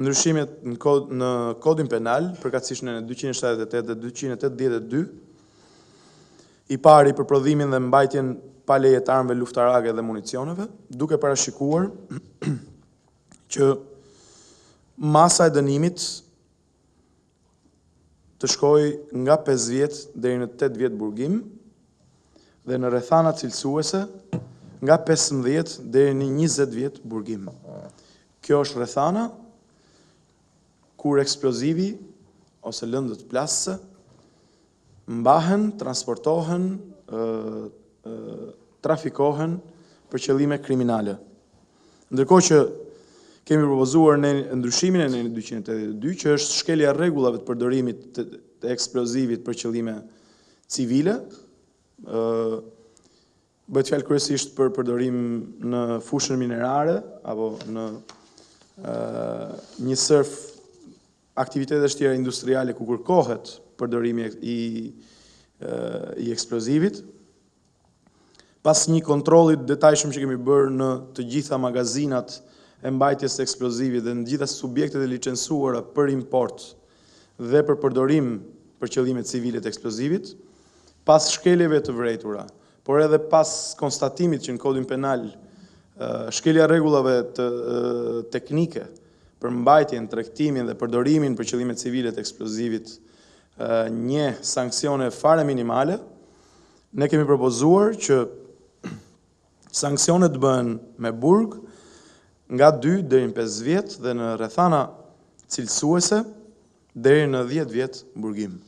ndryshimet në kodin penal, përkatësisht në 278 dhe 282, i pari për prodhimin dhe mbajtjen pa leje të armëve luftarake dhe municioneve, duke parashikuar që masa e dënimit të shkoj nga 5 vjet deri në 8 vjet burgim dhe në rrethana cilësuese nga 15 deri në 20 vjet burgim. Kjo është rrethana kur eksplozivi ose lëndët plasëse mbahen, transportohen, trafikohen për qëllime kriminale. Ndërkohë që kemi propozuar në ndryshimin e në 282, që është shkelja rregullave të përdorimit të eksplozivit për qëllime civile, bëhet fjalë kryesisht për përdorim në fushën minerare apo në një sërf aktivitetesh tjera industriale ku kërkohet përdorimi i eksplozivit. Pas një kontrolli të detajshëm që kemi bërë në të gjitha magazinat e mbajtjes të eksplozivit dhe në gjitha subjektet e licencuara për import dhe për përdorim për qëllime civile të eksplozivit, pas shkeljeve të vërejtura, por edhe pas konstatimit që në kodin penal shkelja rregullave teknike për mbajtjen, tregtimin dhe përdorimin për qëllime civile të eksplozivit një sanksione fare minimale, ne kemi propozuar që sanksionet bëhen me burg nga 2 deri në 5 vjet dhe në rrethana cilësuese deri në 10 vjet burgim.